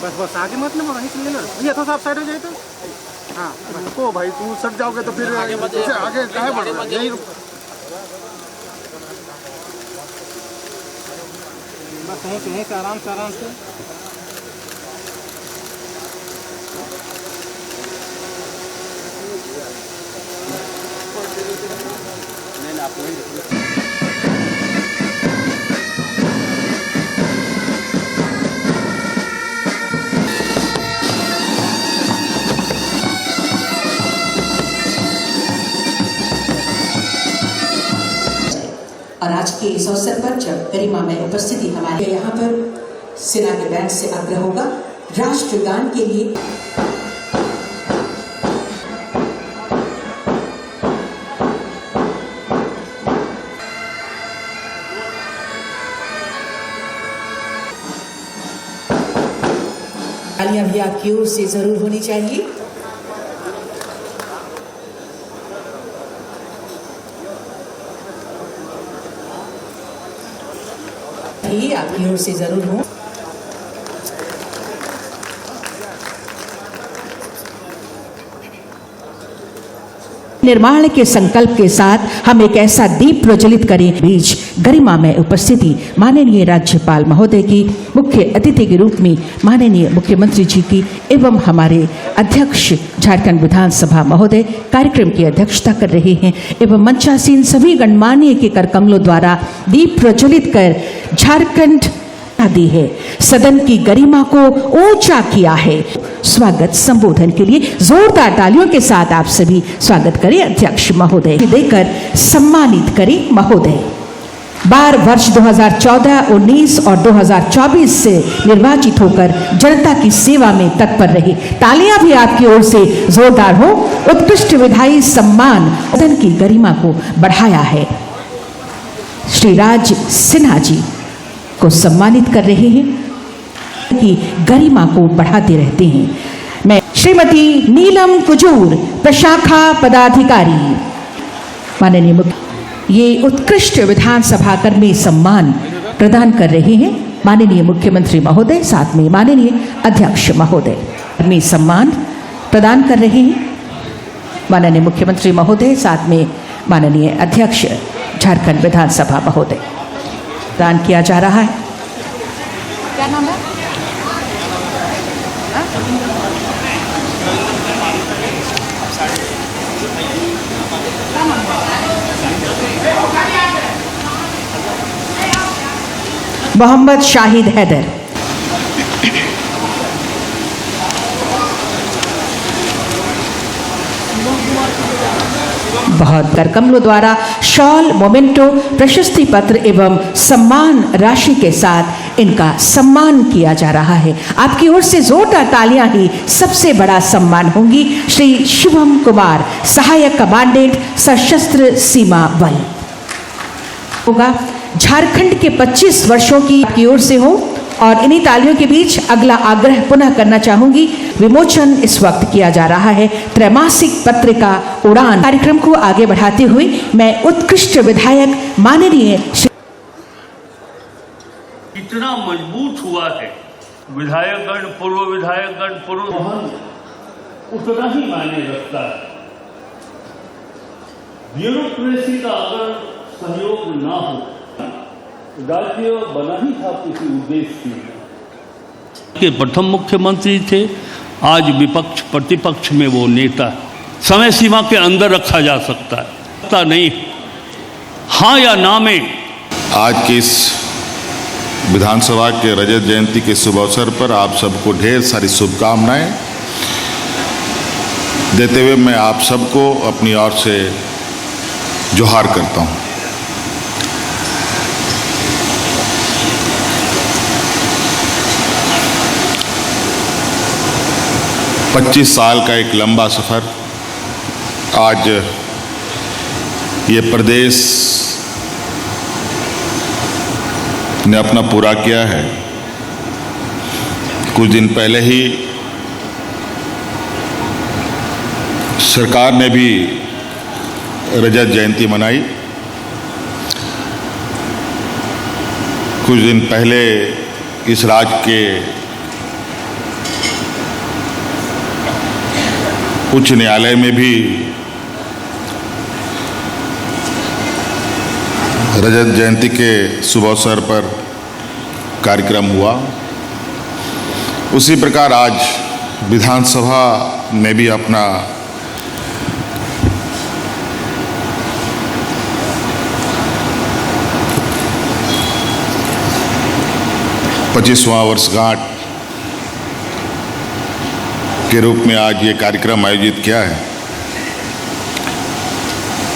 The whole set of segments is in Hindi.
बस बस आगे मत ना वहीं से लेना भैया, थोड़ा सा आप साइड हो जाए तो। हाँ को भाई तुम सट जाओगे तो फिर आगे काहे बढ़ रहा है? यही बस यहीं से आराम से नहीं आप वहीं देखिए। और आज के इस अवसर पर जब गरिमा में उपस्थिति हमारे यहाँ पर सेना के बैंड से आग्रह होगा राष्ट्रगान के लिए। तालियां भी आपकी ओर से जरूर होनी चाहिए। आपकी ओर से जरूर हो। निर्माण के संकल्प के साथ हम एक ऐसा दीप प्रज्वलित करें। बीच गरिमा में उपस्थिति माननीय राज्यपाल महोदय की, मुख्य अतिथि के रूप में माननीय मुख्यमंत्री जी की एवं हमारे अध्यक्ष झारखंड विधानसभा महोदय कार्यक्रम की अध्यक्षता कर रहे हैं एवं मंचासीन सभी गणमान्य के करकमलों द्वारा दीप प्रज्वलित कर झारखंड दी है, सदन की गरिमा को ऊंचा किया है। स्वागत संबोधन के लिए जोरदार तालियों के साथ आप सभी स्वागत करें। अध्यक्ष महोदय देकर सम्मानित करें महोदय। बार वर्ष 2014, 19 और 2024 से निर्वाचित होकर जनता की सेवा में तत्पर रहे। तालियां भी आपकी ओर से जोरदार हो। उत्कृष्ट विधायी सम्मान सदन की गरिमा को बढ़ाया है। श्री राज सिन्हा जी को सम्मानित कर रहे हैं कि गरिमा को बढ़ाते रहते हैं। मैं श्रीमती नीलम कुजूर प्रशाखा पदाधिकारी माननीय मुख्य ये उत्कृष्ट विधानसभा कर्मी सम्मान प्रदान कर रहे हैं। माननीय मुख्यमंत्री महोदय साथ में माननीय अध्यक्ष महोदय कर्मी सम्मान प्रदान कर रहे हैं। माननीय मुख्यमंत्री महोदय साथ में माननीय अध्यक्ष झारखंड विधानसभा महोदय दान किया जा रहा है। क्या नाम है? मोहम्मद शाहिद हैदर। बहुत करकमलों द्वारा शॉल, मोमेंटो, प्रशस्ति पत्र एवं सम्मान राशि के साथ इनका सम्मान किया जा रहा है। आपकी ओर से जोरदार तालियां ही सबसे बड़ा सम्मान होंगी। श्री शिवम कुमार, सहायक कमांडेंट सशस्त्र सीमा बल होगा। झारखंड के 25 वर्षों की आपकी ओर से हो। और इन्हीं तालियों के बीच अगला आग्रह पुनः करना चाहूंगी। विमोचन इस वक्त किया जा रहा है त्रैमासिक पत्रिका उड़ान। कार्यक्रम को आगे बढ़ाते हुए मैं उत्कृष्ट विधायक माननीय इतना मजबूत हुआ है विधायकगण, पूर्व विधायकगण, उतना ही मायने रखता है। ब्यूरोक्रेसी का अगर सहयोग ना हो, राज्य बना ही था किसी उद्देश्य के। प्रथम मुख्यमंत्री थे, आज विपक्ष प्रतिपक्ष में वो नेता समय सीमा के अंदर रखा जा सकता है, पता नहीं हाँ या ना में। आज की इस विधानसभा के रजत जयंती के शुभ अवसर पर आप सबको ढेर सारी शुभकामनाएं देते हुए मैं आप सबको अपनी ओर से जोहार करता हूं। पच्चीस साल का एक लंबा सफ़र आज ये प्रदेश ने अपना पूरा किया है। कुछ दिन पहले ही सरकार ने भी रजत जयंती मनाई। कुछ दिन पहले इस राज्य के उच्च न्यायालय में भी रजत जयंती के शुभ अवसर पर कार्यक्रम हुआ। उसी प्रकार आज विधानसभा में भी अपना पच्चीसवां वर्षगांठ के रूप में आज ये कार्यक्रम आयोजित किया है।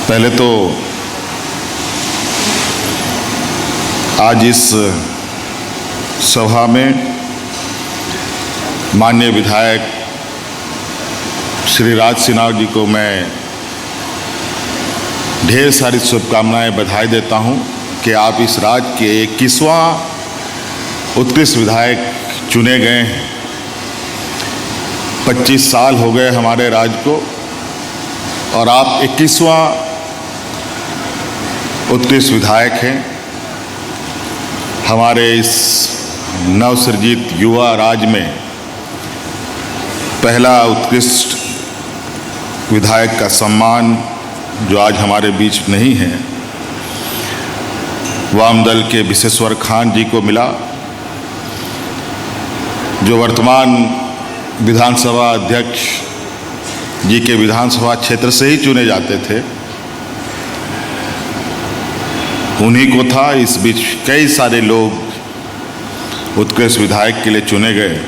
पहले तो आज इस सभा में माननीय विधायक श्री राज सिन्हा जी को मैं ढेर सारी शुभकामनाएं बधाई देता हूं कि आप इस राज्य के 21वां उत्कृष्ट विधायक चुने गए हैं। 25 साल हो गए हमारे राज्य को और आप 21वां उत्कृष्ट विधायक हैं। हमारे इस नवसृजित युवा राज्य में पहला उत्कृष्ट विधायक का सम्मान जो आज हमारे बीच नहीं है, वाम दल के विशेश्वर खान जी को मिला, जो वर्तमान विधानसभा अध्यक्ष जी के विधानसभा क्षेत्र से ही चुने जाते थे, उन्हीं को था। इस बीच कई सारे लोग उत्कृष्ट विधायक के लिए चुने गए।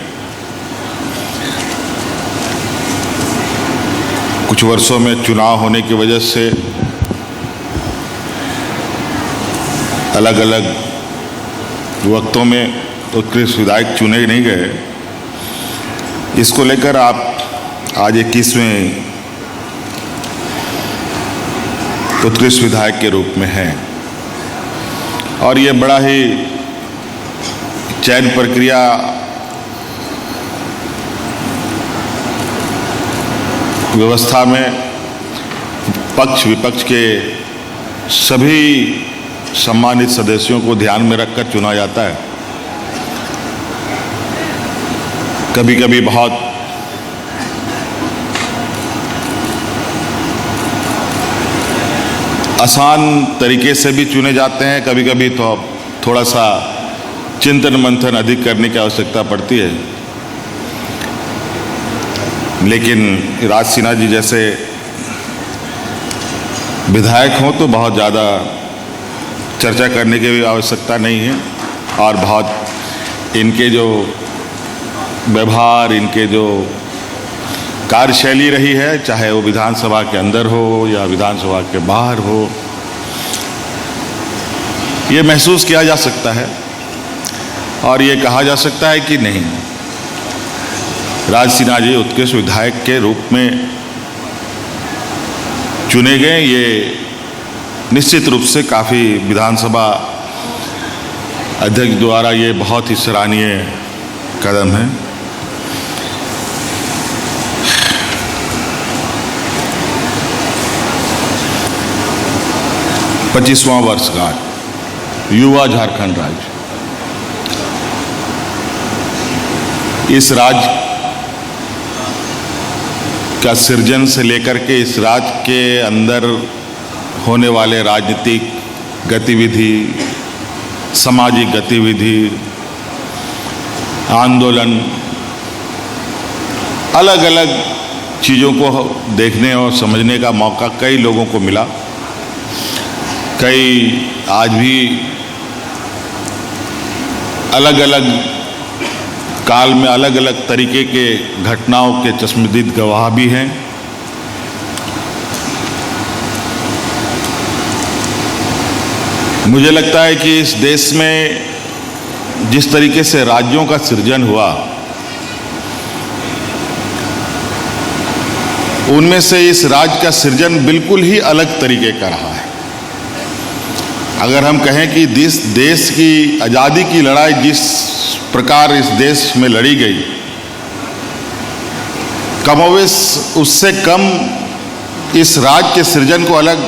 कुछ वर्षों में चुनाव होने की वजह से अलग अलग वक्तों में उत्कृष्ट विधायक चुने नहीं गए। इसको लेकर आप आज 21वें उत्कृष्ट विधायक के रूप में हैं और ये बड़ा ही चयन प्रक्रिया व्यवस्था में पक्ष विपक्ष के सभी सम्मानित सदस्यों को ध्यान में रखकर चुना जाता है। कभी कभी बहुत आसान तरीके से भी चुने जाते हैं, कभी कभी तो थोड़ा सा चिंतन मंथन अधिक करने की आवश्यकता पड़ती है। लेकिन राज सिन्हा जी जैसे विधायक हों तो बहुत ज़्यादा चर्चा करने की भी आवश्यकता नहीं है और बहुत इनके जो व्यवहार, इनके जो कार्यशैली रही है, चाहे वो विधानसभा के अंदर हो या विधानसभा के बाहर हो, ये महसूस किया जा सकता है और ये कहा जा सकता है कि नहीं, राज सिन्हा जी उत्कृष्ट विधायक के रूप में चुने गए। ये निश्चित रूप से काफ़ी विधानसभा अध्यक्ष द्वारा ये बहुत ही सराहनीय कदम है। पच्चीसवां वर्षगांठ युवा झारखंड राज्य, इस राज्य का सृजन से लेकर के इस राज्य के अंदर होने वाले राजनीतिक गतिविधि, सामाजिक गतिविधि, आंदोलन, अलग अलग चीज़ों को देखने और समझने का मौका कई लोगों को मिला। कई आज भी अलग अलग काल में अलग अलग तरीके के घटनाओं के चश्मदीद गवाह भी हैं। मुझे लगता है कि इस देश में जिस तरीके से राज्यों का सृजन हुआ, उनमें से इस राज्य का सृजन बिल्कुल ही अलग तरीके का रहा है। अगर हम कहें कि देश की आज़ादी की लड़ाई जिस प्रकार इस देश में लड़ी गई, कमोवेश उससे कम इस राज्य के सृजन को अलग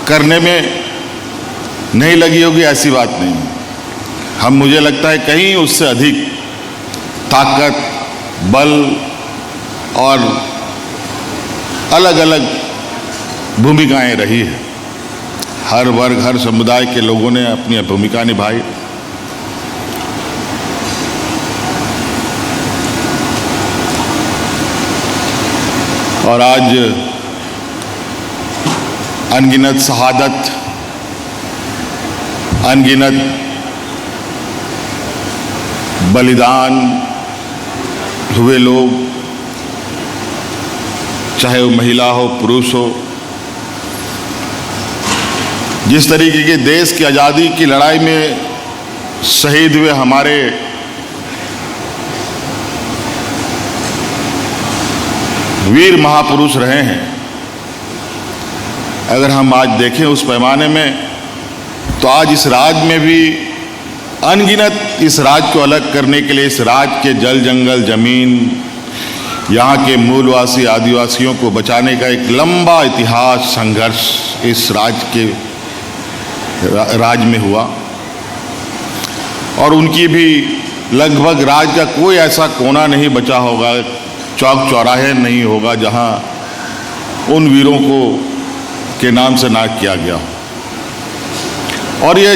करने में नहीं लगी होगी, ऐसी बात नहीं। हम, मुझे लगता है कहीं उससे अधिक ताकत, बल और अलग अलग भूमिकाएं रही है। हर वर्ग, हर समुदाय के लोगों ने अपनी भूमिका निभाई। और आज अनगिनत शहादत, अनगिनत बलिदान हुए लोग, चाहे वो महिला हो, पुरुष हो, जिस तरीके के देश की आज़ादी की लड़ाई में शहीद हुए हमारे वीर महापुरुष रहे हैं, अगर हम आज देखें उस पैमाने में, तो आज इस राज्य में भी अनगिनत इस राज्य को अलग करने के लिए, इस राज्य के जल जंगल जमीन, यहाँ के मूलवासी आदिवासियों को बचाने का एक लंबा इतिहास संघर्ष इस राज्य के राज्य में हुआ। और उनकी भी लगभग राज्य का कोई ऐसा कोना नहीं बचा होगा, चौक चौराहे नहीं होगा जहाँ उन वीरों को के नाम से नाम किया गया हो। और ये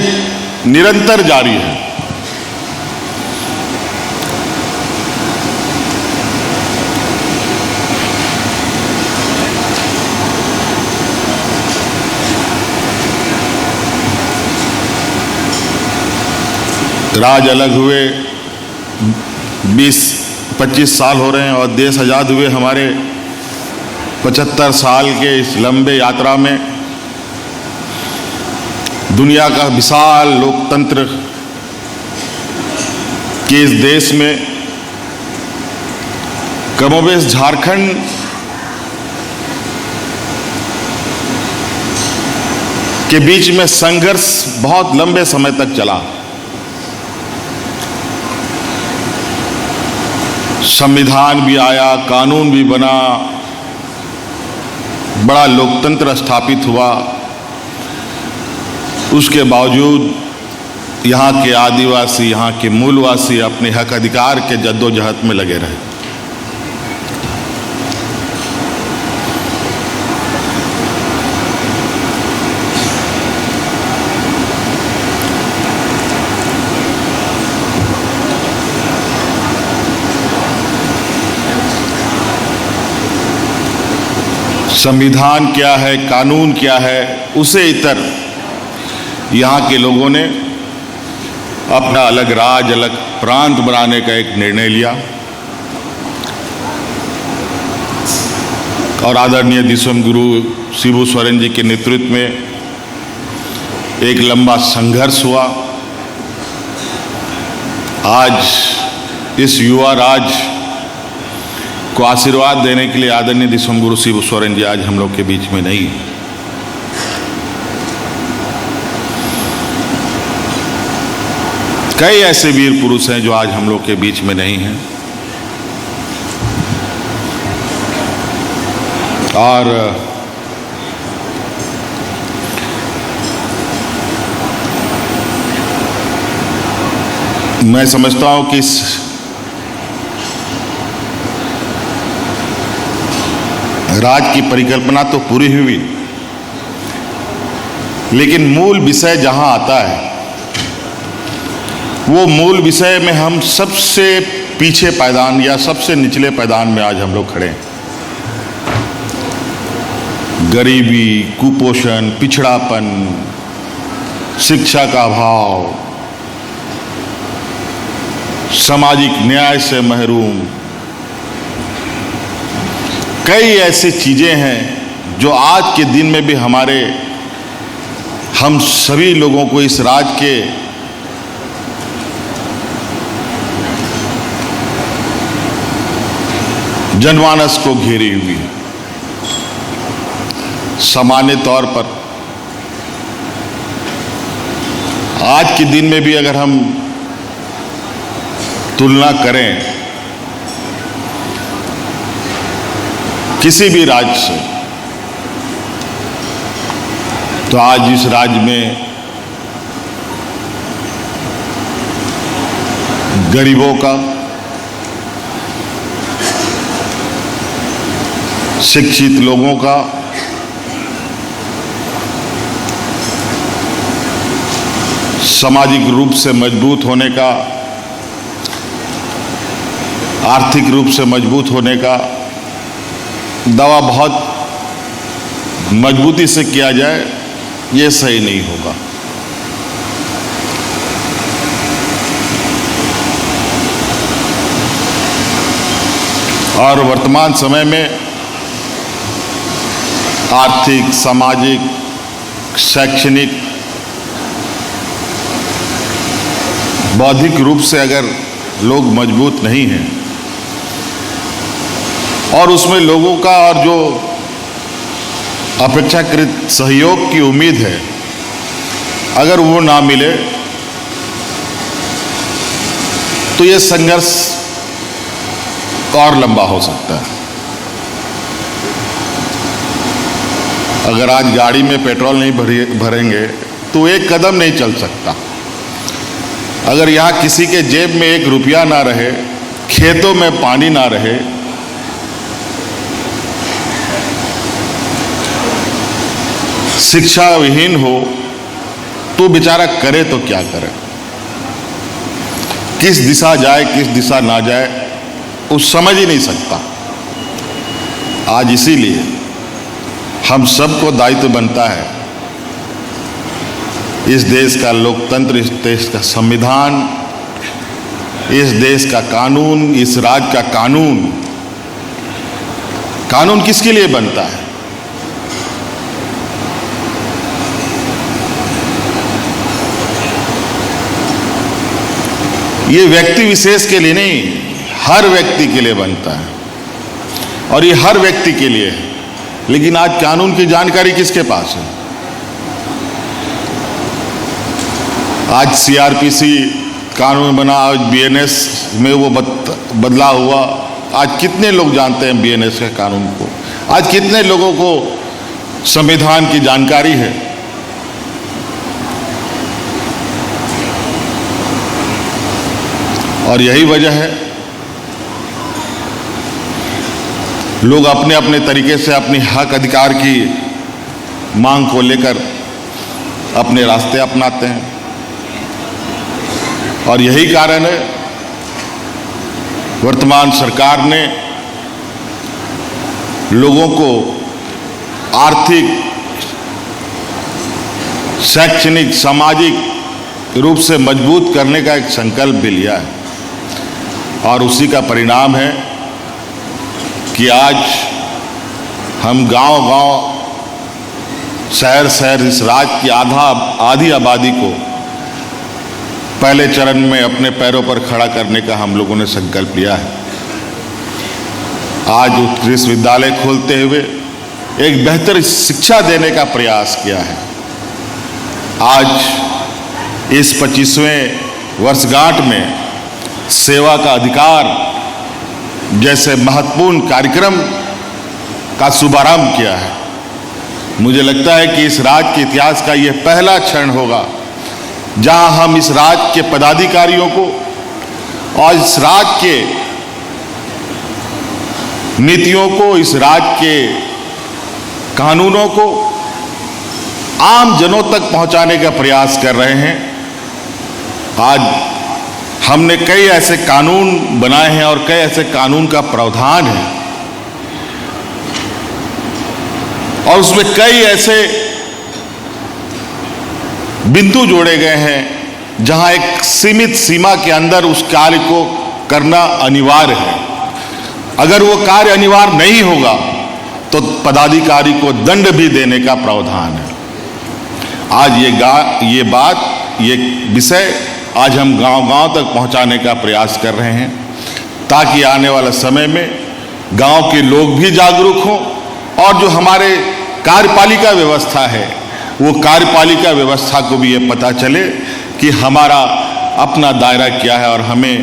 निरंतर जारी है। राज अलग हुए 20-25 साल हो रहे हैं और देश आज़ाद हुए हमारे 75 साल के इस लंबे यात्रा में दुनिया का विशाल लोकतंत्र के इस देश में कमोबेश झारखंड के बीच में संघर्ष बहुत लंबे समय तक चला। संविधान भी आया, कानून भी बना, बड़ा लोकतंत्र स्थापित हुआ। उसके बावजूद यहाँ के आदिवासी, यहाँ के मूलवासी अपने हक अधिकार के जद्दोजहद में लगे रहे। संविधान क्या है, कानून क्या है, उसे इतर यहाँ के लोगों ने अपना अलग राज्य, अलग प्रांत बनाने का एक निर्णय लिया। और आदरणीय दिसम गुरु शिबू सोरेन जी के नेतृत्व में एक लंबा संघर्ष हुआ। आज इस युवा राज्य को आशीर्वाद देने के लिए आदरणीय दिसम गुरु शिबू सोरेन जी आज हम लोग के बीच में नहीं। कई ऐसे वीर पुरुष हैं जो आज हम लोग के बीच में नहीं हैं। और मैं समझता हूं कि इस राज की परिकल्पना तो पूरी हुई, लेकिन मूल विषय जहां आता है, वो मूल विषय में हम सबसे पीछे पायदान या सबसे निचले पायदान में आज हम लोग खड़े हैं। गरीबी, कुपोषण, पिछड़ापन, शिक्षा का अभाव, सामाजिक न्याय से महरूम, कई ऐसी चीजें हैं जो आज के दिन में भी हम सभी लोगों को इस राज्य के जनमानस को घेरी हुई है। सामान्य तौर पर आज के दिन में भी अगर हम तुलना करें किसी भी राज्य से, तो आज इस राज्य में गरीबों का, शिक्षित लोगों का, सामाजिक रूप से मजबूत होने का, आर्थिक रूप से मजबूत होने का दावा बहुत मजबूती से किया जाए, ये सही नहीं होगा। और वर्तमान समय में आर्थिक, सामाजिक, शैक्षणिक, बौद्धिक रूप से अगर लोग मजबूत नहीं हैं और उसमें लोगों का और जो अपेक्षाकृत सहयोग की उम्मीद है, अगर वो ना मिले तो ये संघर्ष और लंबा हो सकता है। अगर आज गाड़ी में पेट्रोल नहीं भरेंगे तो एक कदम नहीं चल सकता। अगर यहाँ किसी के जेब में एक रुपया ना रहे, खेतों में पानी ना रहे, शिक्षा विहीन हो, तो बेचारा करे तो क्या करे, किस दिशा जाए किस दिशा ना जाए, वो समझ ही नहीं सकता। आज इसीलिए हम सबको दायित्व बनता है, इस देश का लोकतंत्र, इस देश का संविधान, इस देश का कानून, इस राज्य का कानून, कानून किसके लिए बनता है? ये व्यक्ति विशेष के लिए नहीं, हर व्यक्ति के लिए बनता है और ये हर व्यक्ति के लिए है। लेकिन आज कानून की जानकारी किसके पास है? आज सीआरपीसी कानून बना, आज बीएनएस में वो बदलाव हुआ। आज कितने लोग जानते हैं बीएनएस के कानून को? आज कितने लोगों को संविधान की जानकारी है? और यही वजह है लोग अपने अपने तरीके से अपनी हक अधिकार की मांग को लेकर अपने रास्ते अपनाते हैं। और यही कारण है वर्तमान सरकार ने लोगों को आर्थिक, शैक्षणिक, सामाजिक रूप से मजबूत करने का एक संकल्प भी लिया है। और उसी का परिणाम है कि आज हम गांव-गांव, शहर-शहर इस राज्य की आधी आबादी को पहले चरण में अपने पैरों पर खड़ा करने का हम लोगों ने संकल्प लिया है। आज उत्कृष्ट विद्यालय खोलते हुए एक बेहतर शिक्षा देने का प्रयास किया है। आज इस 25वें वर्षगांठ में सेवा का अधिकार जैसे महत्वपूर्ण कार्यक्रम का शुभारंभ किया है। मुझे लगता है कि इस राज्य के इतिहास का यह पहला क्षण होगा जहां हम इस राज्य के पदाधिकारियों को और इस राज्य के नीतियों को, इस राज्य के कानूनों को आम जनों तक पहुंचाने का प्रयास कर रहे हैं। आज हमने कई ऐसे कानून बनाए हैं और कई ऐसे कानून का प्रावधान है और उसमें कई ऐसे बिंदु जोड़े गए हैं जहां एक सीमित सीमा के अंदर उस कार्य को करना अनिवार्य है। अगर वो कार्य अनिवार्य नहीं होगा तो पदाधिकारी को दंड भी देने का प्रावधान है। आज ये विषय आज हम गांव-गांव तक पहुंचाने का प्रयास कर रहे हैं ताकि आने वाला समय में गांव के लोग भी जागरूक हों और जो हमारे कार्यपालिका व्यवस्था है वो कार्यपालिका व्यवस्था को भी ये पता चले कि हमारा अपना दायरा क्या है और हमें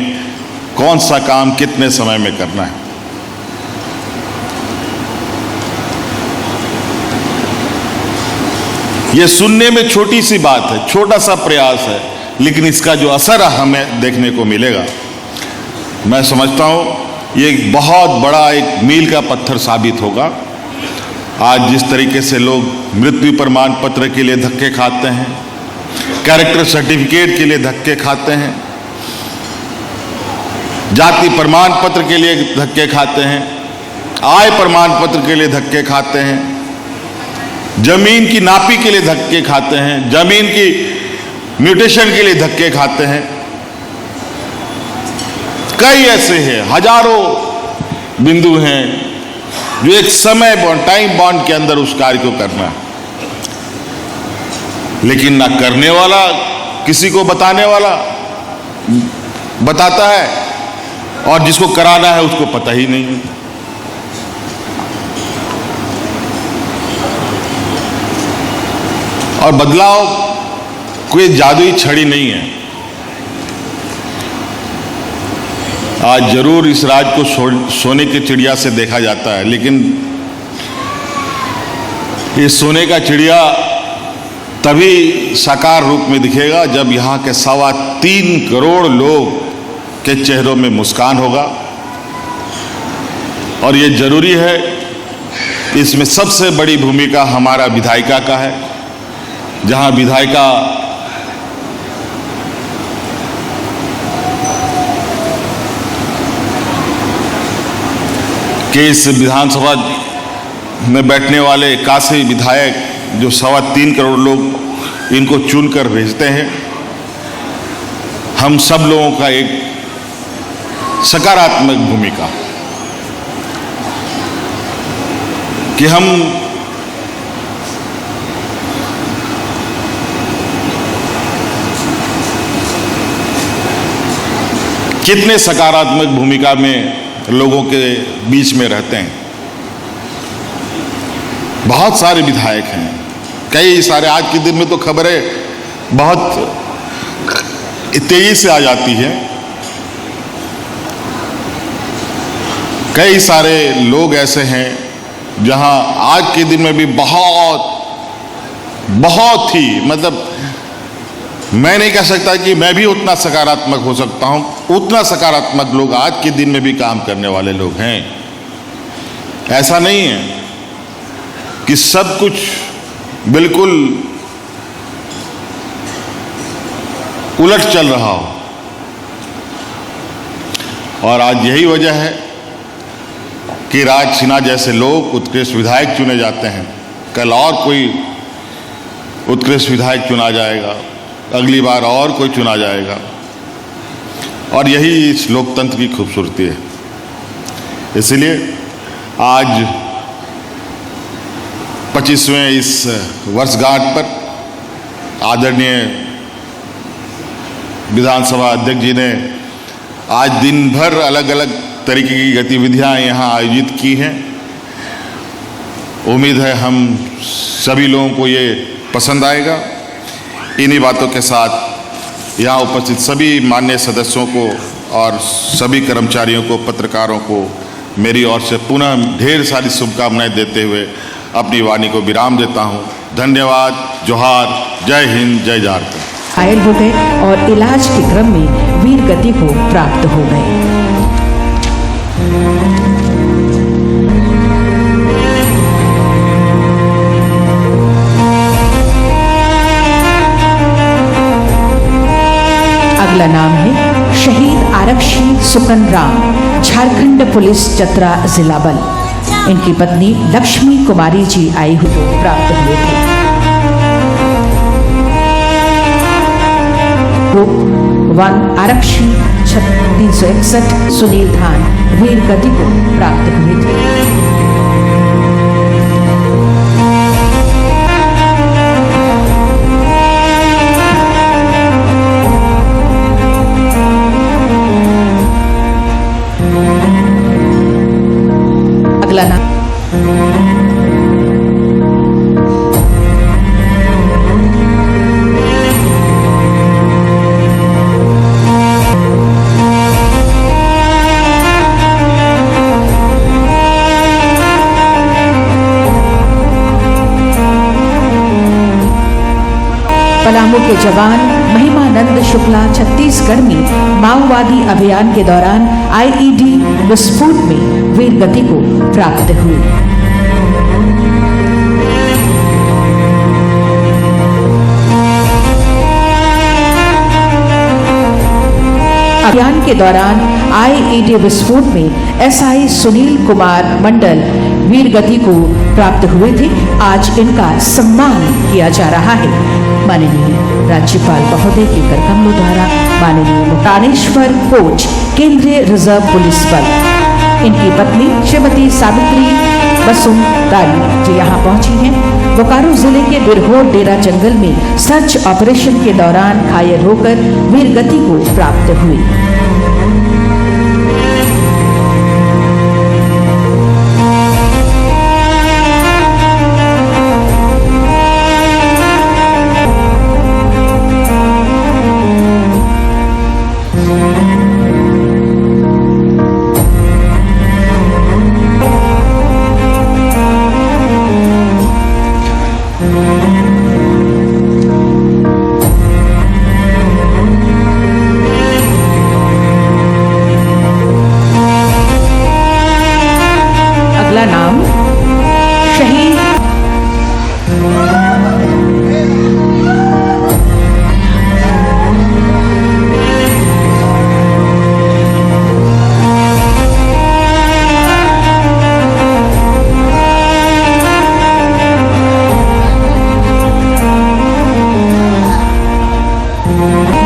कौन सा काम कितने समय में करना है। ये सुनने में छोटी सी बात है, छोटा सा प्रयास है, लेकिन इसका जो असर हमें देखने को मिलेगा, मैं समझता हूँ ये एक बहुत बड़ा एक मील का पत्थर साबित होगा। आज जिस तरीके से लोग मृत्यु प्रमाण पत्र के लिए धक्के खाते हैं, कैरेक्टर सर्टिफिकेट के लिए धक्के खाते हैं, जाति प्रमाण पत्र के लिए धक्के खाते हैं, आय प्रमाण पत्र के लिए धक्के खाते हैं, जमीन की नापी के लिए धक्के खाते हैं, जमीन की म्यूटेशन के लिए धक्के खाते हैं। कई ऐसे हैं, हजारों बिंदु हैं जो एक समय बॉन्ड, टाइम बॉन्ड के अंदर उस कार्य को करना है, लेकिन ना करने वाला, किसी को बताने वाला बताता है और जिसको कराना है उसको पता ही नहीं है। और बदलाव कोई जादुई छड़ी नहीं है। आज जरूर इस राज्य को सोने की चिड़िया से देखा जाता है, लेकिन ये सोने का चिड़िया तभी साकार रूप में दिखेगा जब यहाँ के 3.25 करोड़ लोग के चेहरों में मुस्कान होगा। और ये जरूरी है, इसमें सबसे बड़ी भूमिका हमारा विधायिका का है, जहाँ विधायिका के इस विधानसभा में बैठने वाले 81 विधायक जो 3.25 करोड़ लोग इनको चुनकर भेजते हैं, हम सब लोगों का एक सकारात्मक भूमिका कि हम कितने सकारात्मक भूमिका में लोगों के बीच में रहते हैं। बहुत सारे विधायक हैं, कई सारे, आज के दिन में तो खबरें बहुत तेजी से आ जाती है। कई सारे लोग ऐसे हैं जहां आज के दिन में भी बहुत ही, मतलब मैं नहीं कह सकता कि मैं भी उतना सकारात्मक हो सकता हूं, उतना सकारात्मक लोग आज के दिन में भी काम करने वाले लोग हैं। ऐसा नहीं है कि सब कुछ बिल्कुल उलट चल रहा हो। और आज यही वजह है कि राज सिन्हा जैसे लोग उत्कृष्ट विधायक चुने जाते हैं। कल और कोई उत्कृष्ट विधायक चुना जाएगा, अगली बार और कोई चुना जाएगा। और यही इस लोकतंत्र की खूबसूरती है। इसलिए आज 25वें इस वर्षगांठ पर आदरणीय विधानसभा अध्यक्ष जी ने आज दिन भर अलग अलग तरीके की गतिविधियां यहाँ आयोजित की हैं। उम्मीद है हम सभी लोगों को ये पसंद आएगा। इन्हीं बातों के साथ यहाँ उपस्थित सभी माननीय सदस्यों को और सभी कर्मचारियों को, पत्रकारों को मेरी ओर से पुनः ढेर सारी शुभकामनाएं देते हुए अपनी वाणी को विराम देता हूँ। धन्यवाद, जोहार, जय हिंद, जय झारखंड। घायल हो गए और इलाज के क्रम में वीर गति को प्राप्त हो गए। अगला नाम है शहीद आरक्षी सुकन राम, झारखंड पुलिस चतरा जिला बल। इनकी पत्नी लक्ष्मी कुमारी जी आई हुई प्राप्त हुए थे। 1 आरक्षी 361 सुनील धान वीर गति को प्राप्त हुए थे। अगला नाम पलामू के जवान महिमानंद शुक्ला छत्तीसगढ़ में माओवादी अभियान के दौरान आईईडी विस्फोट में वीर गति को प्राप्त हुई। अभियान के दौरान आईईडी विस्फोट में एसआई सुनील कुमार मंडल वीर गति को प्राप्त हुए थे। आज इनका सम्मान किया जा रहा है। माननीय राज्यपाल महोदय के कर कमलों द्वारा माननीय मुक्तानेश्वर कोच केंद्रीय रिजर्व पुलिस बल, इनकी पत्नी श्रीमती सावित्री बसुमतारी जी यहाँ पहुंची हैं। बोकारो जिले के बिरहोर डेरा जंगल में सर्च ऑपरेशन के दौरान घायल होकर वीर गति को प्राप्त हुई। अगला नाम शहीद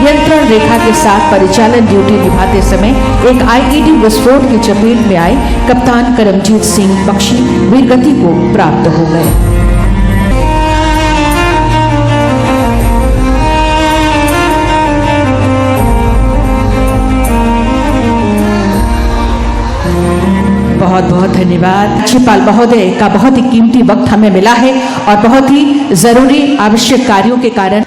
नियंत्रण रेखा के साथ परिचालन ड्यूटी निभाते समय एक आईईडी विस्फोट की चपेट में आए कप्तान करमजीत सिंह बख्शी वीरगति को प्राप्त हो गए। बहुत बहुत धन्यवाद। राज्यपाल महोदय का बहुत ही कीमती वक्त हमें मिला है और बहुत ही जरूरी आवश्यक कार्यों के कारण